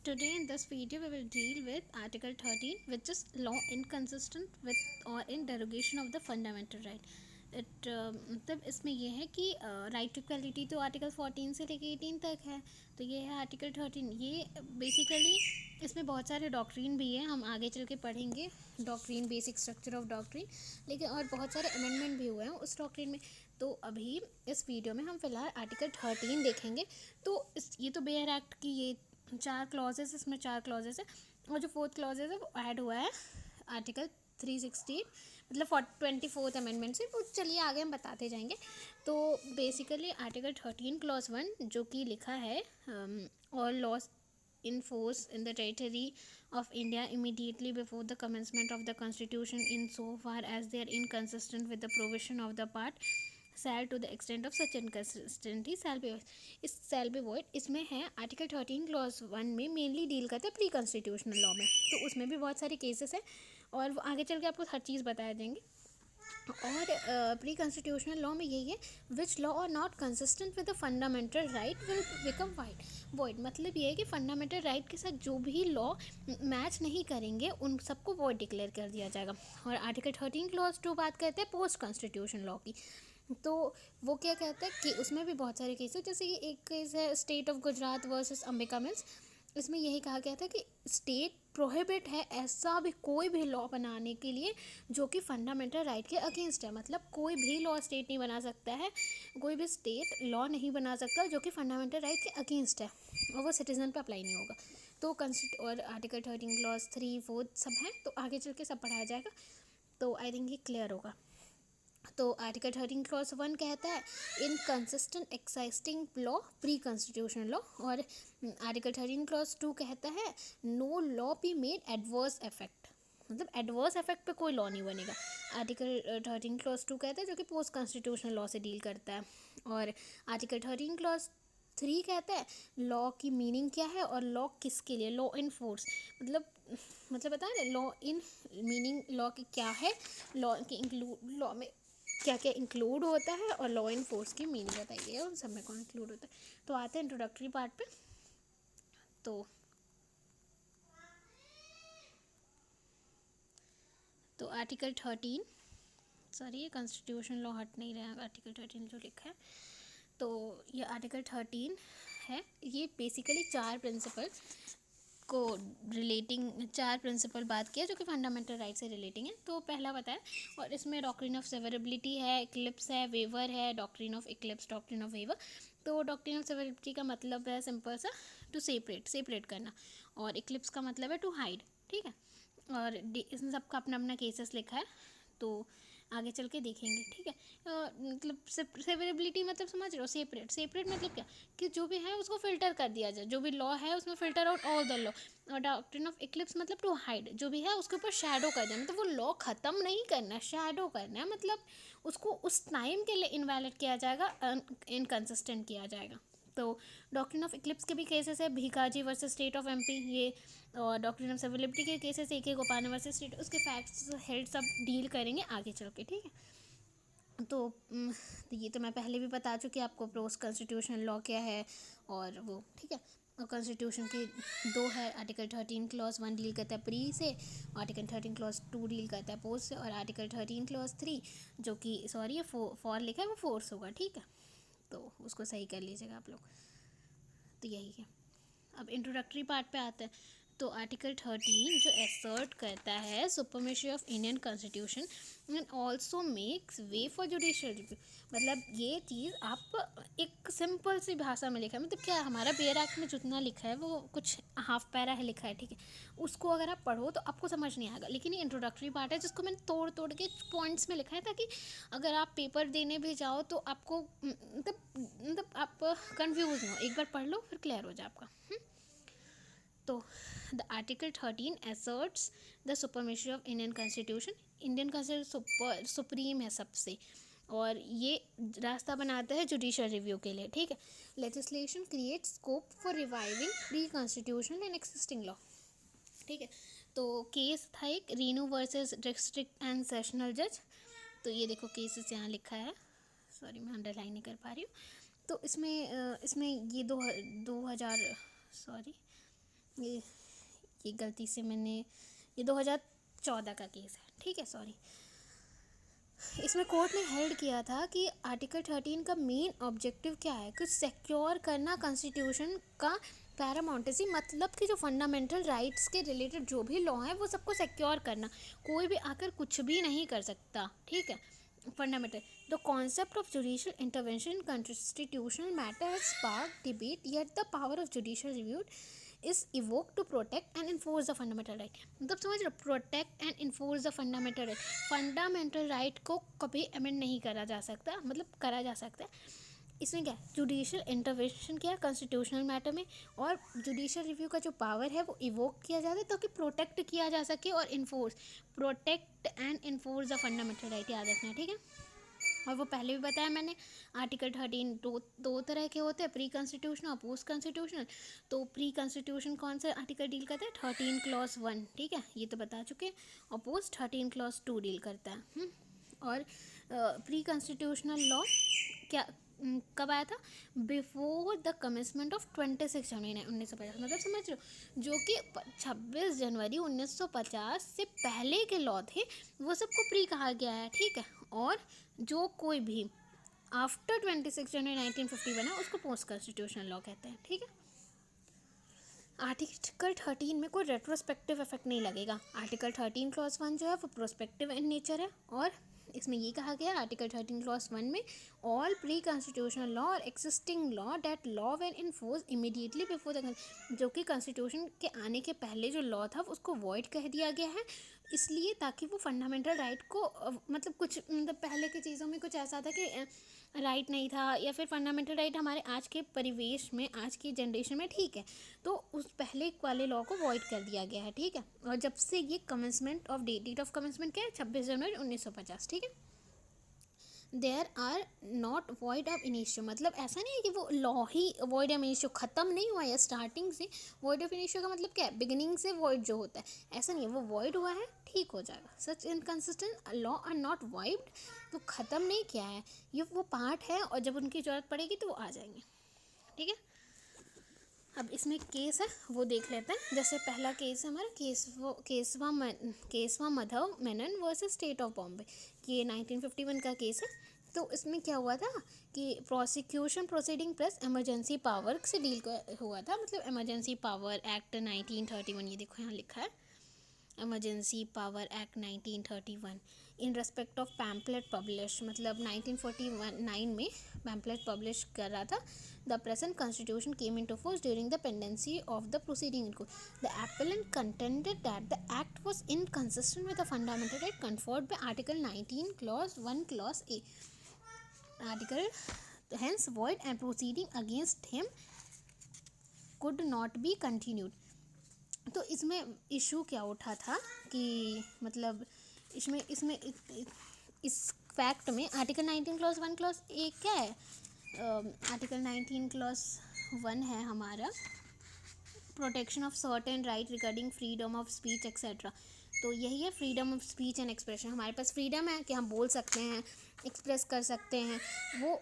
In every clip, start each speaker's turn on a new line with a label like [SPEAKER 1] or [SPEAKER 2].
[SPEAKER 1] Today in this video we will deal with Article 13, which is law inconsistent with or in derogation of the fundamental right. मतलब इसमें ये है कि right to equality तो article 14 से लेके 18 तक है, तो ये है आर्टिकल 13। ये बेसिकली इसमें बहुत सारे डॉक्ट्रीन भी है, हम आगे चल के पढ़ेंगे doctrine, basic structure of doctrine, लेकिन और बहुत सारे अमेंडमेंट भी हुए हैं उस डॉक्ट्रीन में। तो अभी इस वीडियो में हम फिलहाल आर्टिकल 13 देखेंगे। तो ये तो बेयर एक्ट की ये 4 क्लॉजेस, इसमें 4 क्लॉजेस है और जो 4th क्लॉजेस है वो ऐड हुआ है आर्टिकल 316 मतलब 24th अमेंडमेंट से। वो चलिए आगे हम बताते जाएंगे। तो बेसिकली आर्टिकल 13 क्लॉज 1 जो कि लिखा है all laws in force in the territory of India immediately before the commencement of the Constitution in so far as they are inconsistent with the provision of the part shall to the extent of such inconsistency shall be void। इसमें है article 13 clause 1 में mainly deal करता है pre constitutional law में, तो उसमें भी बहुत सारे केसेस हैं और वो आगे चल के आपको हर चीज़ बताया जाएंगे। और प्री कॉन्स्टिट्यूशनल लॉ में यही है, which law are not consistent with the fundamental right will become void. मतलब ये है कि फंडामेंटल राइट के साथ जो भी लॉ मैच नहीं करेंगे उन सबको वॉइड डिक्लेयर कर दिया जाएगा। और आर्टिकल 13 क्लॉज 2 बात करते हैं पोस्ट कॉन्स्टिट्यूशन लॉ की। तो वो क्या कहता है कि उसमें भी बहुत सारे केस है, जैसे कि एक केस है state of Gujarat versus Ambika mills. इसमें यही कहा गया था कि स्टेट प्रोहिबिट है ऐसा भी कोई भी लॉ बनाने के लिए जो कि फंडामेंटल राइट के अगेंस्ट है। मतलब कोई भी लॉ स्टेट नहीं बना सकता है, कोई भी स्टेट लॉ नहीं बना सकता जो कि फंडामेंटल राइट के अगेंस्ट है और वो सिटीजन पे अप्लाई नहीं होगा। तो और आर्टिकल 13 क्लॉज 3 4 सब हैं, तो आगे चल के सब पढ़ाया जाएगा। तो आई थिंक ये क्लियर होगा। तो आर्टिकल 13 क्लॉज 1 कहता है inconsistent existing law pre constitutional law. और आर्टिकल 13 क्लॉज 2 कहता है no law be made adverse effect, मतलब एडवर्स इफेक्ट पे कोई लॉ नहीं बनेगा। आर्टिकल 13 क्लॉज 2 कहता है जो कि पोस्ट कॉन्स्टिट्यूशनल लॉ से डील करता है। और आर्टिकल 13 क्लॉज 3 कहता है लॉ की मीनिंग क्या है और लॉ किसके लिए, लॉ इन फोर्स, मतलब बता रहे लॉ इन मीनिंग, लॉ की क्या है, लॉ के इंक्लूड, लॉ में क्या क्या इंक्लूड होता है और लॉ इन फोर्स की मीनिंग बताइए उन सब में कौन इंक्लूड होता है। तो आते हैं इंट्रोडक्टरी पार्ट पे। तो आर्टिकल 13, सॉरी ये कॉन्स्टिट्यूशन लॉ हट नहीं रहा, आर्टिकल 13 जो लिखा है। तो ये आर्टिकल 13 है, ये बेसिकली 4 प्रिंसिपल को रिलेटिंग, 4 प्रिंसिपल बात किया जो कि फंडामेंटल राइट से रिलेटिंग है। तो पहला बताया, और इसमें डॉक्ट्रिन ऑफ सेवरेबिलिटी है, इक्लिप्स है, वेवर है, doctrine of eclipse, doctrine of waiver. तो डॉक्ट्रिन ऑफ सेवरेबिलिटी का मतलब है सिंपल सा टू सेपरेट करना, और इक्लिप्स का मतलब है टू हाइड, ठीक है। और इसमें सबका अपना अपना केसेस लिखा है, तो आगे चल के देखेंगे, ठीक है। मतलब सेवरेबिलिटी मतलब समझ रहे हो, सेपरेट मतलब क्या कि जो भी है उसको फ़िल्टर कर दिया जाए, जो भी लॉ है उसमें filter out all the law. और डॉक्ट्रिन ऑफ इक्लिप्स मतलब टू हाइड, जो भी है उसके ऊपर शैडो कर देना, मतलब वो लॉ ख़त्म नहीं करना है, शैडो करना है, मतलब उसको उस टाइम के लिए इनवैलिड किया जाएगा, इनकन्सिस्टेंट किया जाएगा। तो डॉक्ट्रिन ऑफ इक्लिप्स के भी केसेस है, Bhikaji versus state of MP, ये। और डॉक्ट्रिन ऑफ सेवरेबिलिटी के केसेस एक गोपाना वर्सेस स्टेट, उसके फैक्ट्स हेड सब डील करेंगे आगे चल के, ठीक है। तो ये तो मैं पहले भी बता चुकी आपको पोस्ट कॉन्स्टिट्यूशनल लॉ क्या है और वो, ठीक है। और कॉन्स्टिट्यूशन के 2 है, आर्टिकल 13 क्लॉज 1 डील करता है प्री से, आर्टिकल 13 क्लॉज 2 डील करता है पोस्ट से, और आर्टिकल 13 क्लॉज 3 जो कि सॉरी ये फॉर लिखा है वो फोर्स होगा, ठीक है। तो उसको सही कर लीजिएगा आप लोग। तो यही है। अब इंट्रोडक्टरी पार्ट पे आते हैं। तो आर्टिकल 13 जो एसर्ट करता है supremacy of Indian constitution and also makes way for judicial review. मतलब ये चीज़ आप एक सिंपल सी भाषा में लिखा है, मतलब क्या हमारा बेयर एक्ट में जितना लिखा है वो कुछ हाफ पैरा है लिखा है, ठीक है। उसको अगर आप पढ़ो तो आपको समझ नहीं आएगा, लेकिन ये इंट्रोडक्टरी पार्ट है जिसको मैंने तोड़ तोड़ के पॉइंट्स में लिखा है, ताकि अगर आप पेपर देने भी जाओ तो आपको मतलब आप कंफ्यूज ना हो, एक बार पढ़ लो फिर क्लियर हो जाए आपका। तो the article 13 asserts the supremacy of Indian constitution, Indian constitution supreme है सबसे, और ये रास्ता बनाता है जुडिशियल रिव्यू के लिए, ठीक है। Legislation create scope for reviving pre constitutional and existing law, ठीक है। तो केस था एक Renu versus district and sessional जज। तो ये देखो केसेस यहाँ लिखा है, सॉरी मैं अंडरलाइन नहीं कर पा रही हूँ। तो इसमें ये 2000 सॉरी ये ये गलती से मैंने, ये 2014 का केस है, ठीक है, सॉरी। इसमें कोर्ट ने हेल्ड किया था कि आर्टिकल 13 का मेन ऑब्जेक्टिव क्या है, कुछ सिक्योर करना कॉन्स्टिट्यूशन का पैरामाउंटेसी, मतलब कि जो फंडामेंटल राइट्स के रिलेटेड जो भी लॉ है वो सबको सिक्योर करना, कोई भी आकर कुछ भी नहीं कर सकता, ठीक है, fundamental. The concept of judicial intervention in constitutional matter has sparked debate, yet the power of judicial review is evoke to protect and enforce the fundamental right. मतलब समझ रहे, protect and enforce the fundamental right, fundamental right को कभी amend नहीं करा जा सकता, मतलब करा जा सकता है। इसमें क्या है, जुडिशियल इंटरवेंशन क्या है कॉन्स्टिट्यूशनल मैटर में, और जुडिशियल रिव्यू का जो पावर है वो इवोक किया जाता है ताकि प्रोटेक्ट किया जा सके और enforce, protect and enforce the fundamental right, याद रखना, ठीक है। और वो पहले भी बताया मैंने, आर्टिकल 13 दो तरह के होते हैं, प्री कॉन्स्टिट्यूशनल और पोस्ट कॉन्स्टिट्यूशनल। तो प्री कॉन्स्टिट्यूशन कौन सा आर्टिकल डील करता है, 13 क्लॉज 1, ठीक है, ये तो बता चुके हैं, और पोस्ट 13 क्लॉज 2 डील करता है। और प्री कॉन्स्टिट्यूशनल लॉ क्या कब आया था, बिफोर द कमेंसमेंट ऑफ 26 जनवरी 1950, मतलब समझ रहे हो, जो कि 26 जनवरी 1950 से पहले के लॉ थे वो सबको प्री कहा गया है, ठीक है। और जो कोई भी आफ्टर 26 जनवरी 1951 है उसको पोस्ट कॉन्स्टिट्यूशनल लॉ कहते हैं, ठीक है। आर्टिकल 13 में कोई रेट्रोस्पेक्टिव इफेक्ट नहीं लगेगा। आर्टिकल 13 क्लॉज 1 जो है वो प्रोस्पेक्टिव इन नेचर है, और इसमें ये कहा गया आर्टिकल 13 क्लॉज 1 में, ऑल प्री कॉन्स्टिट्यूशनल लॉ और existing law date law when enforce immediately before the, जो कि कॉन्स्टिट्यूशन के आने के पहले जो लॉ था उसको वॉइड कह दिया गया है, इसलिए ताकि वो फंडामेंटल राइट को मतलब कुछ मतलब पहले की चीज़ों में कुछ ऐसा था कि राइट नहीं था, या फिर फंडामेंटल राइट हमारे आज के परिवेश में, आज की जनरेशन में, ठीक है, तो उस पहले वाले लॉ को वॉइड कर दिया गया है, ठीक है। और जब से ये commencement of date of commencement क्या है, 26 जनवरी 1950, ठीक है। There are not void of initio, मतलब ऐसा नहीं है कि वो लॉ ही वॉइड ऑफ इनिशियो ख़त्म नहीं हुआ है स्टार्टिंग से, वॉइड ऑफ इनिशियो का मतलब क्या है, बिगिनिंग से वॉइड जो होता है, ऐसा नहीं है, वो वॉइड हुआ है, ठीक हो जाएगा। Such inconsistent law are not void, तो ख़त्म नहीं किया है, ये वो पार्ट है, और जब उनकी ज़रूरत पड़ेगी तो वो आ जाएंगे, ठीक है। अब इसमें केस है वो देख लेते हैं। जैसे पहला केस है हमारा Keshava Madhav Menon versus state of Bombay, कि ये 1951 का केस है। तो इसमें क्या हुआ था कि prosecution proceeding plus emergency power से डील हुआ था, मतलब इमरजेंसी पावर एक्ट 1931, ये देखो यहाँ लिखा है, emergency power act 1931 in respect of pamphlet publish, मतलब 1949 में पैम्पलेट पब्लिश कर रहा था। The present constitution came into force during the pendency of the proceeding in court. The appellant contended that the act was inconsistent with the fundamental right conferred by Article 19 Clause 1 Clause A. Article hence void and proceeding against him could not be continued. तो इसमें issue क्या उठा था कि मतलब इसमें इसमें इस फैक्ट में आर्टिकल 19 क्लॉज 1 क्लॉज ए क्या है, आर्टिकल 19 क्लॉज 1 है हमारा protection of certain right regarding freedom of speech etcetera. तो यही है freedom of speech and expression, हमारे पास फ्रीडम है कि हम बोल सकते हैं, एक्सप्रेस कर सकते हैं। वो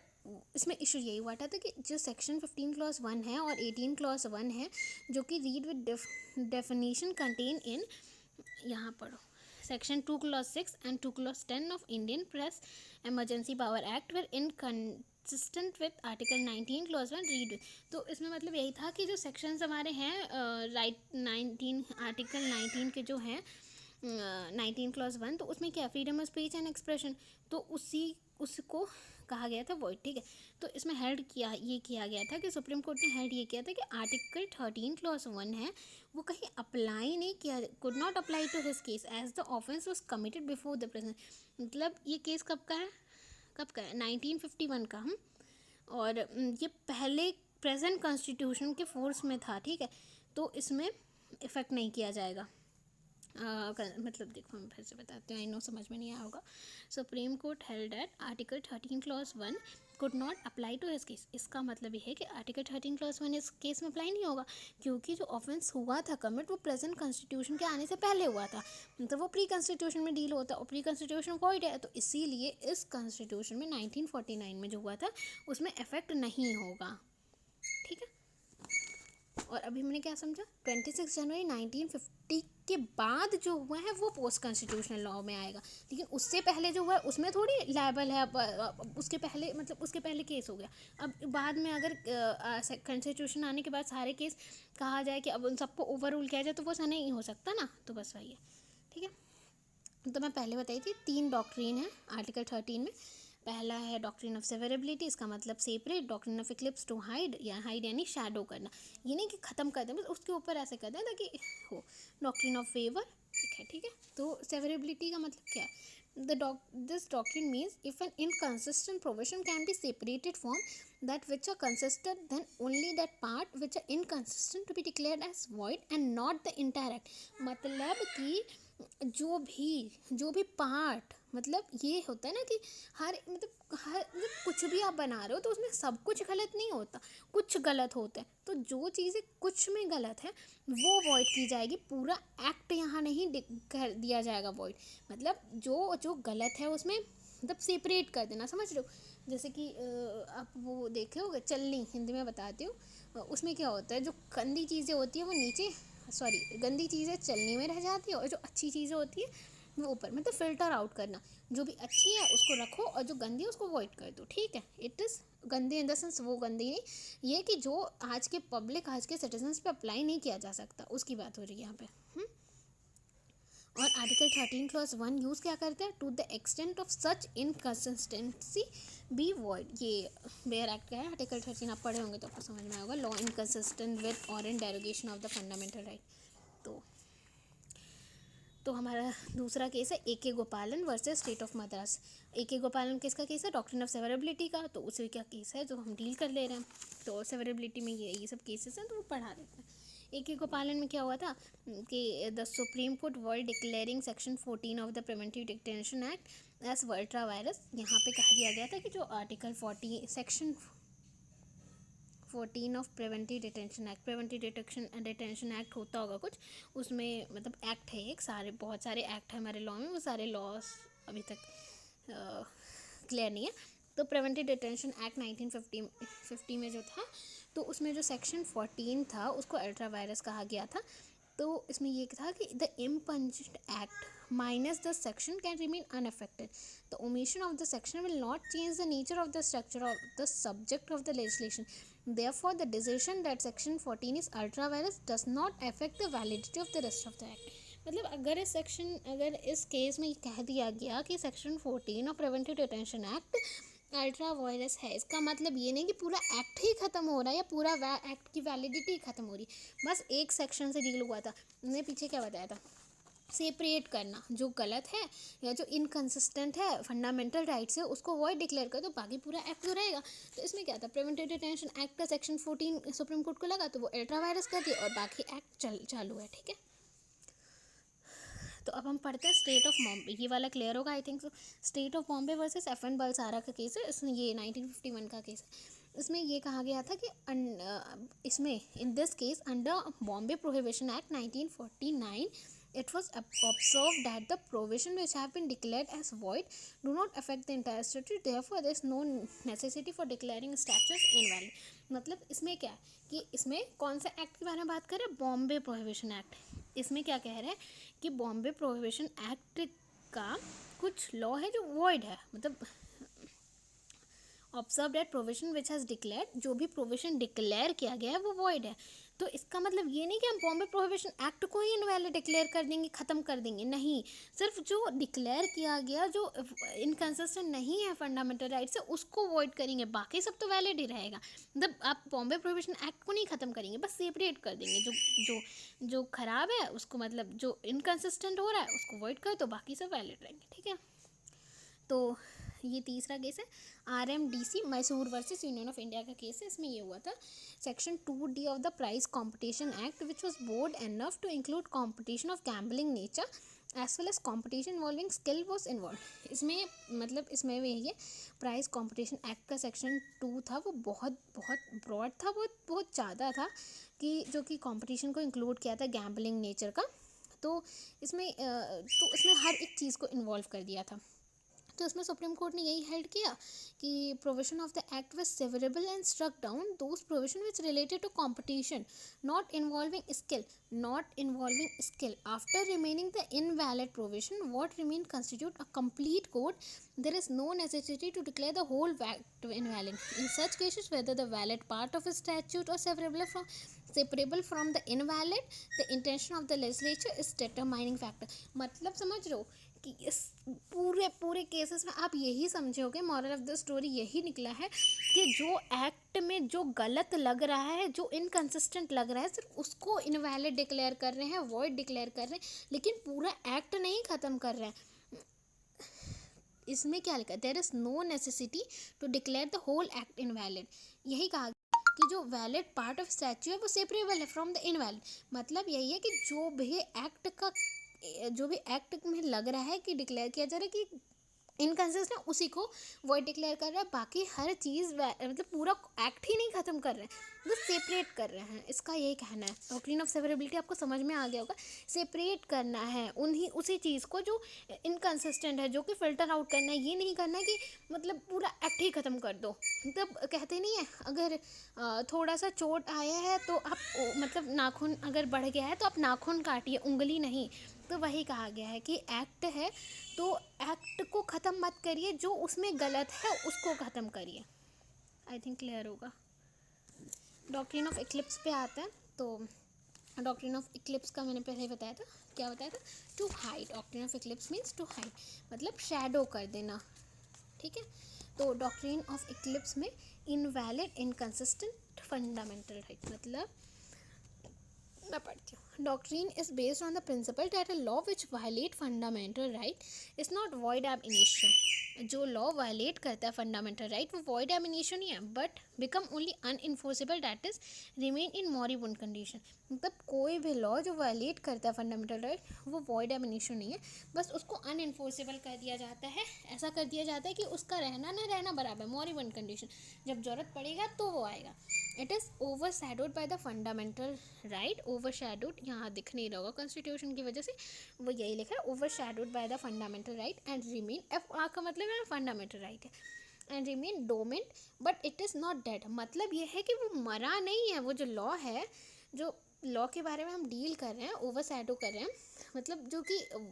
[SPEAKER 1] इसमें इशू यही हुआ था कि जो सेक्शन 15 क्लॉज 1 है और 18 क्लॉज 1 है, जो कि read with definition contain in, यहाँ पढ़ो, section 2 clause 6 and 2 clause 10 of Indian press emergency power act were inconsistent with article 19 clause 1 read. तो इसमें मतलब यही था कि जो सेक्शंस हमारे हैं राइट 19 आर्टिकल 19 के जो हैं 19 क्लॉज 1, तो उसमें क्या freedom of speech and expression, तो उसको कहा गया था वॉइड, ठीक है। तो इसमें हेल्ड किया गया था कि सुप्रीम कोर्ट ने हेल्ड ये किया था कि आर्टिकल 13 क्लॉज 1 है वो कहीं अप्लाई नहीं किया, could not apply to his case as the offence was committed before the present. मतलब ये केस कब का है 1951 का, हम, और ये पहले प्रेजेंट कॉन्स्टिट्यूशन के फोर्स में था, ठीक है। तो इसमें इफ़ेक्ट नहीं किया जाएगा। मतलब देखो मैं फिर से बताती हूँ, आई नो समझ में नहीं आया होगा। Supreme Court held that article 13 clause 1 could not apply to his case. इसका मतलब ये है कि आर्टिकल 13 क्लॉज 1 इस केस में अप्लाई नहीं होगा, क्योंकि जो ऑफेंस हुआ था कमिट वो प्रेजेंट कॉन्स्टिट्यूशन के आने से पहले हुआ था, तो वो प्री कॉन्स्टिट्यूशन में डील होता, और प्री कॉन्स्टिट्यूशन वॉइड है, तो इसीलिए इस कॉन्स्टिट्यूशन में 1949 में जो हुआ था उसमें इफेक्ट नहीं होगा, ठीक है। और अभी हमने क्या समझा, 26 जनवरी 1950 के बाद जो हुआ है वो पोस्ट कॉन्स्टिट्यूशनल लॉ में आएगा, लेकिन उससे पहले जो हुआ है उसमें थोड़ी लायबल है। उसके पहले मतलब उसके पहले केस हो गया। अब बाद में अगर कॉन्स्टिट्यूशन आने के बाद सारे केस कहा जाए कि अब उन सबको ओवर रूल किया जाए तो वो ऐसा नहीं हो सकता ना, तो बस वही है। ठीक है, तो मैं पहले बताई थी 3 डॉक्ट्रिन है आर्टिकल 13 में। पहला है डॉक्ट्रिन ऑफ सेवरेबिलिटी, इसका मतलब separate. Doctrine of eclipse, to hide, या हाइड यानी शैडो करना, ये नहीं कि ख़त्म कर दें, बस उसके ऊपर ऐसे कर दें ताकि हो। डॉक्ट्रिन ऑफ फेवर, ठीक है। तो सेवरेबिलिटी का मतलब क्या है? This doctrine means if an inconsistent provision can be separated from that which are consistent, then only that part which are inconsistent to be declared as void and not the entire act। मतलब कि जो भी part, मतलब ये होता है ना कि हर मतलब कुछ भी आप बना रहे हो तो उसमें सब कुछ गलत नहीं होता, कुछ गलत होता है। तो जो चीज़ें कुछ में गलत है वो वॉइड की जाएगी, पूरा एक्ट यहाँ नहीं कर दिया जाएगा वॉइड। मतलब जो जो गलत है उसमें मतलब सेपरेट कर देना, समझ रहे हो? जैसे कि आप वो देखे होगे चलनी, हिंदी में बताती हूँ, उसमें क्या होता है, जो गंदी चीज़ें होती है वो नीचे, सॉरी गंदी चीज़ें चलनी में रह जाती है और जो अच्छी चीज़ें होती है वो ऊपर, मतलब फ़िल्टर आउट करना। जो भी अच्छी है उसको रखो और जो गंदी है उसको अवॉइड कर दो। ठीक है, इट इज़ गंदी इन द सेंस वो गंदी नहीं, ये कि जो आज के पब्लिक, आज के सिटीजन्स पे अप्लाई नहीं किया जा सकता, उसकी बात हो रही है यहाँ पे। और आर्टिकल 13 क्लॉज 1 यूज़ क्या करते हैं? To the extent of such inconsistency be void. ये बेयर एक्ट का है, आर्टिकल 13 आप पढ़े होंगे तो आपको समझ में आएगा। लॉ इनकन्सिस्टेंट विद और in derogation of the fundamental right. तो हमारा दूसरा केस है A K. Gopalan versus state of Madras. A K. Gopalan किसका केस है? डॉक्ट्रिन ऑफ सेवरेबिलिटी का। तो उसी का केस है जो हम डील कर ले रहे हैं। तो सेवरेबिलिटी में ये सब केसेस हैं तो वो पढ़ा देते हैं। ए.के. गोपालन में क्या हुआ था कि the Supreme Court world declaring section 14 of the preventive detention act as ultra vires. यहाँ पे कहा दिया गया था कि जो article 40 section 14 of preventive detention act, preventive detention act होता होगा कुछ, उसमें मतलब एक्ट है एक, सारे बहुत सारे एक्ट है हमारे लॉ में, वो सारे लॉस अभी तक क्लियर नहीं है। तो प्रिवेंटिव डिटेंशन एक्ट 1950 में जो था, तो उसमें जो सेक्शन 14 था उसको अल्ट्रा वायरस कहा गया था। तो इसमें ये था कि the impugned act minus the section can remain unaffected. The omission of the section will not change the nature of the structure of the subject of the legislation. Therefore, the decision that section 14 is ultra virus does not affect the validity of the rest of the act। मतलब अगर इस case में कह दिया गया कि section 14 of preventive detention act ultra vires है, इसका मतलब ये नहीं कि पूरा एक्ट ही ख़त्म हो रहा है या पूरा एक्ट की वैलिडिटी ख़त्म हो रही, बस एक सेक्शन से डील हुआ था। मैंने पीछे क्या बताया था, सेपरेट करना, जो गलत है या जो इनकन्सिस्टेंट है फंडामेंटल राइट से उसको वॉइड डिक्लेयर कर दो, बाकी पूरा एक्ट तो रहेगा। तो इसमें क्या था, प्रिवेंटिव डिटेंशन एक्ट का सेक्शन 14 सुप्रीम कोर्ट को लगा तो वो अल्ट्रा वायरस कर दिया और बाकी एक्ट चालू है। ठीक है, तो अब हम पढ़ते हैं स्टेट ऑफ बॉम्बे। ये वाला क्लियर होगा I think so. State of Bombay versus FN Balsara का केस है, इसमें ये 1951 का केस है। इसमें ये कहा गया था कि इसमें in this case under Bombay prohibition act 1949 it was observed that the provision which have been declared as void do not affect the entire statute, therefore there is no necessity for declaring statutes invalid। मतलब इसमें क्या है कि इसमें कौन सा act के बारे में बात कर रहे हैं, बॉम्बे प्रोहिबिशन एक्ट। इसमें क्या कह रहे हैं कि बॉम्बे प्रोहिबिशन एक्ट का कुछ लॉ है जो वॉइड है, मतलब observe that provision which has declare, जो भी प्रोविजन डिक्लेयर किया गया है वो वॉइड है। तो इसका मतलब ये नहीं कि हम बॉम्बे प्रोहिबिशन एक्ट को ही इनवैलिड डिक्लेयर कर देंगे, ख़त्म कर देंगे, नहीं। सिर्फ जो डिक्लेयर किया गया, जो इनकन्सिस्टेंट नहीं है फंडामेंटल राइट से, उसको वॉइड करेंगे, बाकी सब तो वैलिड ही रहेगा। मतलब आप बॉम्बे प्रोहिबिशन एक्ट को नहीं ख़त्म करेंगे, बस सेपरेट कर देंगे, जो ख़राब है उसको, मतलब जो इनकन्सिस्टेंट हो रहा है उसको वॉइड कर दो, बाकी सब वैलिड रहेंगे। ठीक है, तो ये तीसरा केस है RMDC Mysore versus Union of India का केस है। इसमें ये हुआ था section 2D of the prize competition act which was broad enough to include competition of gambling nature as well as competition involving skill was involve. इसमें मतलब इसमें भी ये प्राइस कंपटीशन एक्ट का सेक्शन 2 था, वो बहुत बहुत ब्रॉड था, बहुत ज़्यादा था, कि जो कि कंपटीशन को इंक्लूड किया था गैम्बलिंग नेचर का। तो इसमें हर एक चीज़ को इन्वॉल्व कर दिया था। तो इसमें सुप्रीम कोर्ट ने यही हेल्ड किया कि provision of the act was severable and struck down those provision which related to competition not involving skill after remaining the invalid provision what remain constitute a complete code. There is no necessity to declare the whole act invalid in such cases whether the valid part of a statute or separable from the invalid. The intention of the legislature is determining factor. मतलब समझ रहे हो कि इस पूरे cases में आप यही समझोगे, मॉरल ऑफ द स्टोरी यही निकला है कि जो एक्ट में जो गलत लग रहा है, जो इनकंसिस्टेंट लग रहा है, सिर्फ उसको इनवैलिड डिक्लेयर कर रहे हैं, वॉइड डिक्लेयर कर रहे हैं, लेकिन पूरा एक्ट नहीं ख़त्म कर रहे हैं. इसमें क्या लिखा है, there is no necessity to declare the whole act invalid. यही कहा कि जो वैलिड पार्ट ऑफ स्टैच्यू है वो सेपरेबल है फ्रॉम द इनवैलिड. मतलब यही है कि जो भी एक्ट में लग रहा है कि डिक्लेयर किया जा रहा है कि इनकंसिस्टेंट, उसी को वॉइड डिक्लेयर कर रहा है. बाकी हर चीज़ मतलब पूरा एक्ट ही नहीं ख़त्म कर रहे हैं, वो सेपरेट कर रहे हैं. इसका यही कहना है. डॉक्ट्रिन ऑफ सेवरेबिलिटी आपको समझ में आ गया होगा. सेपरेट करना है उसी चीज़ को जो इनकंसिस्टेंट है, जो कि फ़िल्टर आउट करना है. ये नहीं करना है कि मतलब पूरा एक्ट ही ख़त्म कर दो. मतलब कहते नहीं है, अगर थोड़ा सा चोट आया है तो आप मतलब नाखून अगर बढ़ गया है तो आप नाखून काटिए, उंगली नहीं. तो वही कहा गया है कि एक्ट है तो एक्ट को ख़त्म मत करिए, जो उसमें गलत है उसको ख़त्म करिए. आई थिंक क्लियर होगा. डॉक्ट्रिन ऑफ इक्लिप्स पे आता है. तो डॉक्ट्रिन ऑफ इक्लिप्स का मैंने पहले बताया था. क्या बताया था? To hide. Doctrine of eclipse means to hide, मतलब शैडो कर देना. ठीक है. तो डॉक्ट्रिन ऑफ इक्लिप्स में इनवैलिड इनकंसिस्टेंट फंडामेंटल राइट, मतलब मैं पढ़ती हूँ. Doctrine is based on the principle that a law which violate fundamental right is not void ab initio. जो लॉ वायलेट करता है फंडामेंटल राइट वो वॉइड एब इनिशियो नहीं है, but become only unenforceable that is remain in मॉरिबुंड condition. मतलब कोई भी law जो वायलेट करता है फंडामेंटल राइट वो वॉइड एब इनिशियो नहीं है, बस उसको अनइन्फोर्सेबल कर दिया जाता है. ऐसा कर दिया जाता है कि उसका रहना ना रहना बराबर, मॉरिबुंड कंडीशन. जब ज़रूरत पड़ेगा तो वो आएगा. It is overshadowed by the fundamental right. Overshadowed यहाँ दिख नहीं रहा होगा कॉन्स्टिट्यूशन की वजह से, वो यही लिखा है, overshadowed by the fundamental right and remain. F R का मतलब है फंडामेंटल राइट है. And remain dormant but it is not dead. मतलब ये है कि वो मरा नहीं है. वो जो लॉ है, जो लॉ के बारे में हम डील कर रहे हैं, ओवरशैडो कर रहे हैं, मतलब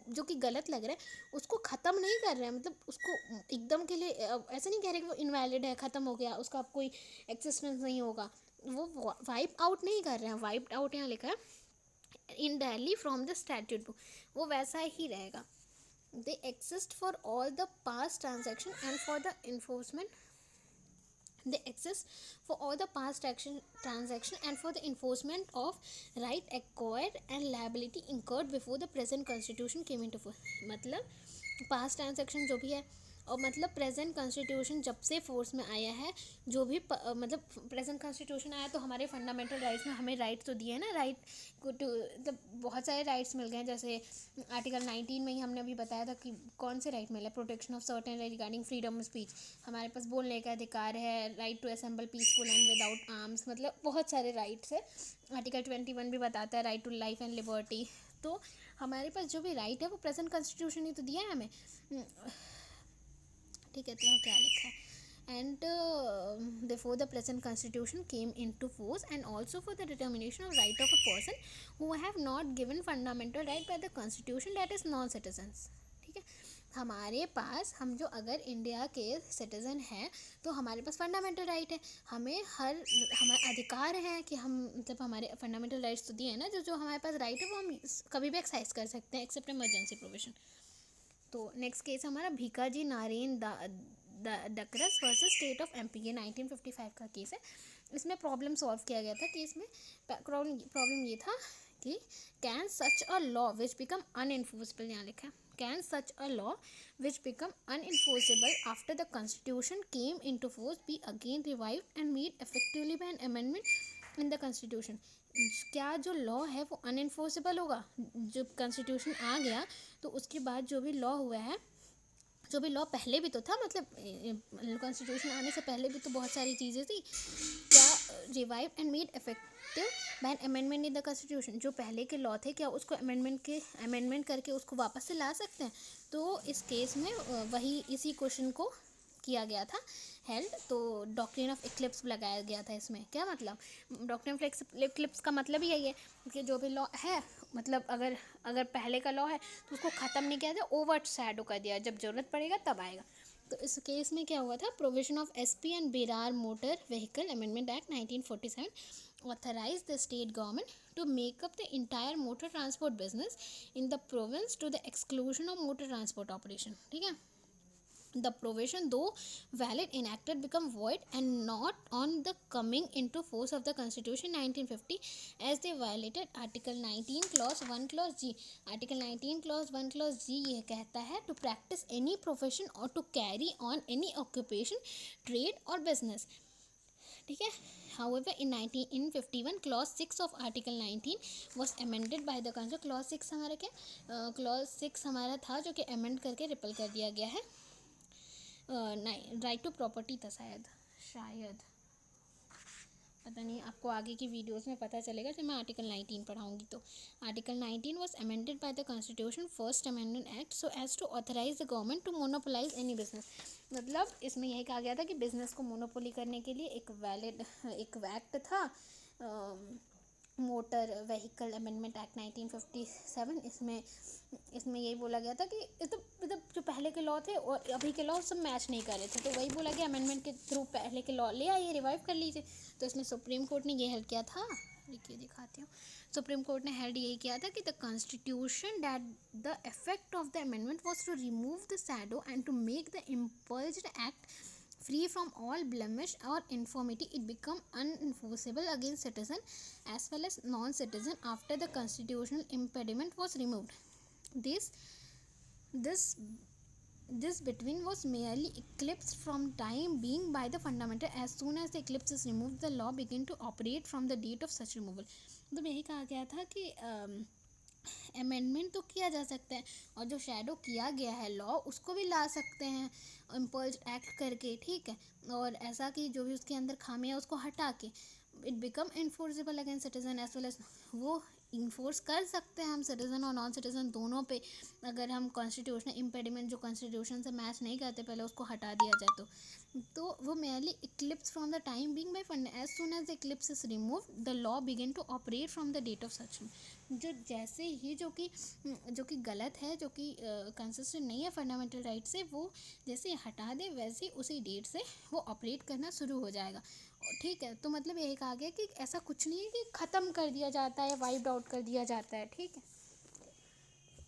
[SPEAKER 1] जो कि गलत लग रहा है उसको ख़त्म नहीं कर रहे हैं. मतलब उसको एकदम के लिए ऐसा नहीं कह रहे कि वो इनवैलिड है, ख़त्म हो गया, उसका अब कोई एक्सिस्टेंस नहीं होगा. वो वाइप आउट नहीं कर रहे हैं. वाइप आउट यहाँ लिखा है indirectly from the statute book, वो वैसा ही रहेगा. They exist for all the past transaction and for the enforcement. They exist for all the past transaction and for the enforcement of right acquired and liability incurred before the present constitution came into force. मतलब past transaction जो भी है, और मतलब present constitution जब से force में आया है, जो भी मतलब प्रेजेंट कॉन्स्टिट्यूशन आया तो हमारे फंडामेंटल राइट्स में हमें राइट तो दिए हैं ना. राइट को टू मतलब बहुत सारे राइट्स मिल गए हैं. जैसे आर्टिकल 19 में ही हमने अभी बताया था कि कौन से राइट मिले. Protection of certain right regarding freedom of speech, हमारे पास बोलने का अधिकार है. Right to assemble peaceful and without arms, मतलब बहुत सारे राइट्स है. आर्टिकल 21 भी बताता है right to life and liberty. तो हमारे पास जो भी राइट है वो प्रेजेंट कॉन्स्टिट्यूशन ही तो दिया है हमें. ठीक है. तो यहाँ क्या लिखा है, and therefore the present constitution came into force and also for the determination of right of a person who have not given fundamental right by the constitution that is non citizens. ठीक है. हमारे पास, हम जो अगर India के citizen हैं तो हमारे पास फंडामेंटल राइट है. हमें हमारे अधिकार हैं कि हम मतलब हमारे फंडामेंटल राइट्स तो दिए हैं ना. जो हमारे पास राइट है वो हम कभी भी एक्सरसाइज कर सकते हैं एक्सेप्ट इमरजेंसी प्रोविजन. तो नेक्स्ट केस हमारा Bhikaji Narayan Dhakras versus state of MP. ये 1955 का केस है. इसमें प्रॉब्लम सॉल्व किया गया था. केस में प्रॉब्लम ये था कि can such a law which become unenforceable, यहाँ लिखा है can such a law which become unenforceable after the constitution came into force be again revived and made effectively by an amendment in the constitution. क्या जो law है वो अनइन्फोर्सेबल होगा? जब constitution आ गया तो उसके बाद जो भी लॉ हुआ है, जो भी लॉ पहले भी तो था, मतलब कॉन्स्टिट्यूशन आने से पहले भी तो बहुत सारी चीज़ें थी, क्या revive and made effective by an amendment in the constitution. जो पहले के लॉ थे क्या उसको अमेंडमेंट करके उसको वापस से ला सकते हैं? तो इस केस में वही इसी क्वेश्चन को किया गया था हेल्ड। तो डॉक्ट्रिन ऑफ इक्लिप्स लगाया गया था इसमें। क्या मतलब? डॉक्ट्रिन ऑफ इक्लिप्स का मतलब ही यही है कि जो भी लॉ है, मतलब अगर पहले का लॉ है तो उसको ख़त्म नहीं किया था, ओवर शैडो कर दिया, जब ज़रूरत पड़ेगा तब आएगा। तो इस केस में क्या हुआ था? Provision of CP and Berar motor vehicle amendment act 1947 authorise the state government to make up the entire motor transport business in the province to the exclusion of motor transport operation. ठीक है। The provision, though valid, enacted become void and not on the coming into force of the Constitution 1950 as they violated Article 19 clause 1 clause G. Article 19 clause 1 clause G ये कहता है to practice any profession or to carry on any occupation, trade or business. ठीक है। However, in 1951 clause 6 of Article 19 was amended by the Constitution. clause 6 हमारा क्या? clause 6 हमारा था जो कि amend करके रिपल कर दिया गया है। राइट टू प्रॉपर्टी था शायद पता नहीं, आपको आगे की वीडियोस में पता चलेगा जब मैं आर्टिकल 19 पढ़ाऊँगी। तो article 19 was amended by the constitution first amendment act so as to authorise the government to monopolise any business. मतलब इसमें यही कहा गया था कि बिजनेस को मोनोपोली करने के लिए एक वैलिड एक एक्ट था, मोटर व्हीकल अमेंडमेंट एक्ट 1957। इसमें यही बोला गया था कि मतलब जो पहले के लॉ थे और अभी के लॉ सब मैच नहीं कर रहे थे, तो वही बोला गया अमेंडमेंट के थ्रू पहले के लॉ ले आइए, रिवाइव कर लीजिए। तो इसमें सुप्रीम कोर्ट ने ये हेल्ड किया था, देखिए दिखाती हूँ। सुप्रीम कोर्ट ने हेल्ड यही किया था कि the constitution that the effect of the amendment was to remove the shadow and to make the impugned act free from all blemish or infirmity. It become unenforceable against citizen as well as non-citizen after the constitutional impediment was removed. This between was merely eclipsed from time being by the fundamental. As soon as the eclipse is removed, the law begin to operate from the date of such removal. तो यही कहा गया था कि amendment तो किया जा सकता है और जो शैडो किया गया है लॉ उसको भी ला सकते हैं इम्पल्स एक्ट करके। ठीक है। और ऐसा कि जो भी उसके अंदर खामी है उसको हटा के it become enforceable against citizen as well as, वो इन्फोर्स कर सकते हैं हम सिटीज़न और नॉन सिटीज़न दोनों पे। अगर हम कॉन्स्टिट्यूशनल इम्पेडिमेंट जो कॉन्स्टिट्यूशन से मैच नहीं करते पहले उसको हटा दिया जाए तो वो merely eclipse from the time being by fund. As soon as the eclipse is remove the law begin to operate from the date of such. जो जैसे ही जो कि गलत है, जो कि कंसिस्टेंट नहीं है फंडामेंटल राइट से, वो जैसे हटा दे वैसे ही उसी डेट से वो ऑपरेट करना शुरू हो जाएगा। ठीक है। तो मतलब यही कहा गया कि ऐसा कुछ नहीं है कि ख़त्म कर दिया जाता है, वाइप्ड आउट कर दिया जाता है। ठीक है।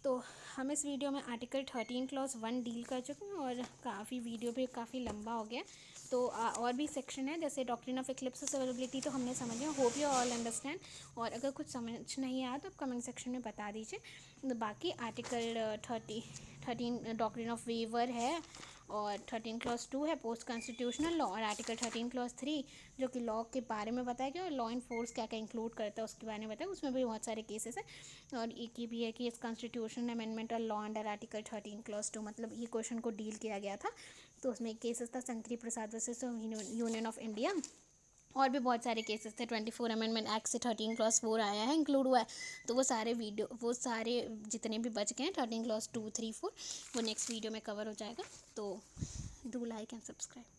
[SPEAKER 1] तो हम इस वीडियो में आर्टिकल 13 क्लॉज 1 डील कर चुके हैं और काफ़ी वीडियो भी काफ़ी लंबा हो गया। तो और भी सेक्शन है जैसे डॉक्ट्रिन ऑफ इक्लिप्स अवेलेबिलिटी तो हमने समझ लिया, होप यू ऑल अंडरस्टैंड। और अगर कुछ समझ नहीं आया तो आप कमेंट सेक्शन में बता दीजिए। तो बाकी आर्टिकल 13 डॉक्ट्रिन ऑफ वेवर है और 13 क्लॉज 2 है पोस्ट कॉन्स्टिट्यूशनल लॉ और आर्टिकल 13 क्लॉज 3 जो कि लॉ के बारे में बताया गया और लॉ इन फोर्स क्या क्या इंक्लूड करता है उसके बारे में बताया। उसमें भी बहुत सारे केसेस हैं और एक ये भी है कि इस कॉन्स्टिट्यूशन अमेंडमेंट और लॉ अंडर आर्टिकल 13 क्लॉज 2 मतलब ये क्वेश्चन को डील किया गया था। तो उसमें एक केसेस था शंकरी प्रसाद वर्सेस यूनियन ऑफ इंडिया और भी बहुत सारे केसेस थे। 24 अमेंडमेंट एक्ट से 13 क्लॉज 4 आया है, इंक्लूड हुआ है। तो वो सारे जितने भी बच गए हैं 13 क्लॉज 2, 3, 4 वो नेक्स्ट वीडियो में कवर हो जाएगा। तो डू लाइक एंड सब्सक्राइब।